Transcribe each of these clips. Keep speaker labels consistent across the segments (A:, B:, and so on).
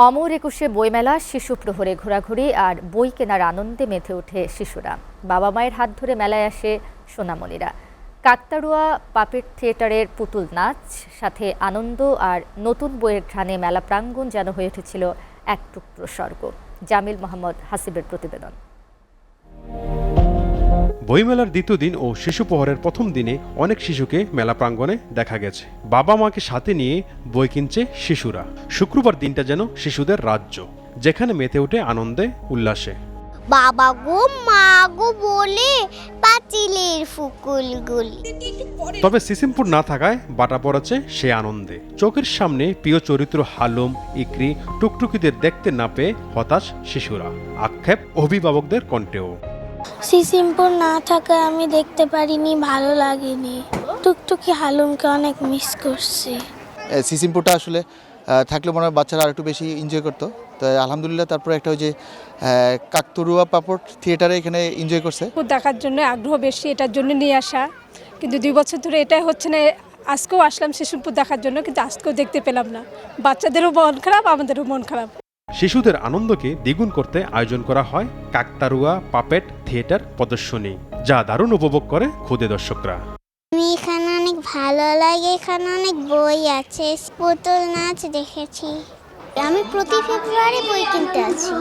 A: অমর একুশে বইমেলা, শিশু প্রহরে ঘোরাঘুরি আর বই কেনার আনন্দে মেতে ওঠে শিশুরা। বাবা মায়ের হাত ধরে মেলায় আসে সোনামণিরা। কাকতাড়ুয়া পাপেট থিয়েটারের পুতুল নাচ, সাথে আনন্দ আর নতুন বইয়ের ঘ্রাণে মেলা প্রাঙ্গণ যেন হয়ে উঠেছিল এক টুকরো স্বর্গ। জামিল মোহাম্মদ হাসিবের প্রতিবেদন।
B: বইমেলার দ্বিতীয় দিন ও শিশু প্রহরের প্রথম দিনে অনেক শিশুকে মেলা প্রাঙ্গণে দেখা গেছে। বাবা মাকে সাথে নিয়ে বই কিনছে শিশুরা। শুক্রবার দিনটা যেন শিশুদের রাজ্য, যেখানে মেতে ওঠে আনন্দে উল্লাসে।
C: বাবা গো মা গো বলে পাঁচিলের ফুকুলগুলি।
B: তবে সিসিমপুর না থাকায় বাটা পড়েছে সে আনন্দে। চোখের সামনে প্রিয় চরিত্র হালুম, ইকরি, টুকটুকিদের দেখতে না পেয়ে হতাশ শিশুরা। আক্ষেপ অভিভাবকদের কণ্ঠেও।
D: সিসিমপুর না থাকায় আমি দেখতে পারিনি, ভালো লাগেনি। টুকটুকি হালুমকে অনেক মিস করছি।
E: সিসিমপুরটা আসলে থাকলে মনে হয় বাচ্চারা আর একটু বেশি এনজয় করতো। তো আলহামদুলিল্লাহ, তারপরে একটা ওই যে কাকতাড়ুয়া পাপট থিয়েটারে এখানে এনজয় করছে।
F: দেখার জন্য আগ্রহ বেশি, এটার জন্য নিয়ে আসা। কিন্তু 2 বছর ধরে এটাই হচ্ছে না। আজকেও আসলাম শিশুপুর দেখার জন্য, কিন্তু আজকেও দেখতে পেলাম না। বাচ্চাদেরও মন খারাপ, আমাদেরও মন খারাপ।
B: শিশুদের আনন্দকে দ্বিগুণ করতে আয়োজন করা হয় কাকতাড়ুয়া পাপেট থিয়েটার প্রদর্শনী, যা দারুণ উপভোগ করে ক্ষুদে দর্শকরা।
C: আমি এখানে অনেক ভালো লাগে, এখানে অনেক বই আছে, পুতুল নাচ দেখেছি। আমি প্রতি ফেব্রুয়ারি বই কিনতে আছি।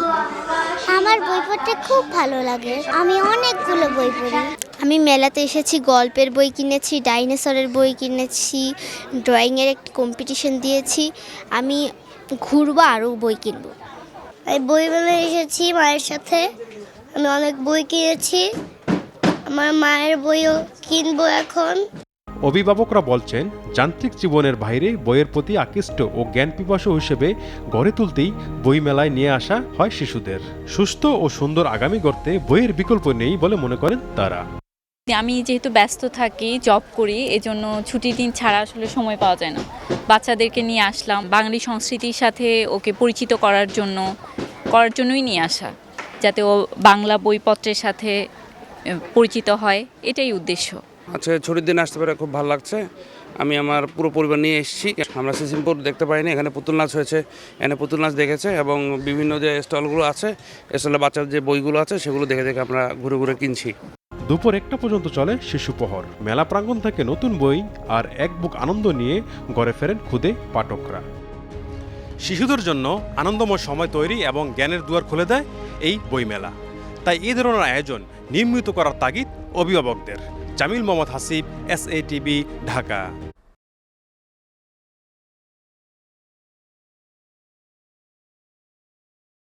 C: আমার বই পড়তে খুব ভালো লাগে, আমি অনেকগুলো বই পড়ি।
G: আমি মেলাতে এসেছি, গল্পের বই কিনেছি, ডাইনোসরের বই কিনেছি, ড্রয়িংয়ের একটি কম্পিটিশন দিয়েছি। আমি ঘুরবো, আরও বই কিনবো।
C: এই বই মেলায় এসেছি মায়ের সাথে, আমি অনেক বই কিনেছি। আমার মায়ের বইও কিনবো এখন।
B: অভিভাবকরা বলছেন, যান্ত্রিক জীবনের বাইরে বইয়ের প্রতি আকৃষ্ট ও জ্ঞান পিপাসু হিসেবে গড়ে তুলতেই বইমেলায় নিয়ে আসা হয় শিশুদের। সুস্থ ও সুন্দর আগামী গড়তে বইয়ের বিকল্প নেই বলে মনে করেন তারা।
H: আমি যেহেতু ব্যস্ত থাকি, জব করি, এজন্য ছুটির দিন ছাড়া আসলে সময় পাওয়া যায় না। বাচ্চাদেরকে নিয়ে আসলাম, বাঙালি সংস্কৃতির সাথে ওকে পরিচিত করার জন্যই নিয়ে আসা, যাতে ও বাংলা বইপত্রের সাথে পরিচিত হয়, এটাই উদ্দেশ্য।
I: আচ্ছা, ছুটির দিন আসতে পারে খুব ভালো লাগছে। আমি আমার পুরো পরিবার নিয়ে এসেছি। আমরা সিসিমপুর দেখতে পাইনি, এখানে পুতুল নাচ হয়েছে, এখানে পুতুল নাচ দেখেছে এবং বিভিন্ন যে স্টলগুলো আছে, স্টলে বাচ্চার যে বইগুলো আছে সেগুলো দেখে দেখে আমরা ঘুরে ঘুরে কিনছি।
B: দুপুর 1টা পর্যন্ত চলে শিশু প্রহর। মেলা প্রাঙ্গণ থেকে নতুন বই আর এক বুক আনন্দ নিয়ে ঘরে ফেরেন ক্ষুদে পাঠকরা। শিশুদের জন্য আনন্দময় সময় তৈরি এবং জ্ঞানের দুয়ার খুলে দেয় এই বইমেলা। তাই এই ধরনের আয়োজন নিয়মিত করার তাগিদ অভিভাবকদের। জামিল মোহাম্মদ হাসিব, SATV, ঢাকা।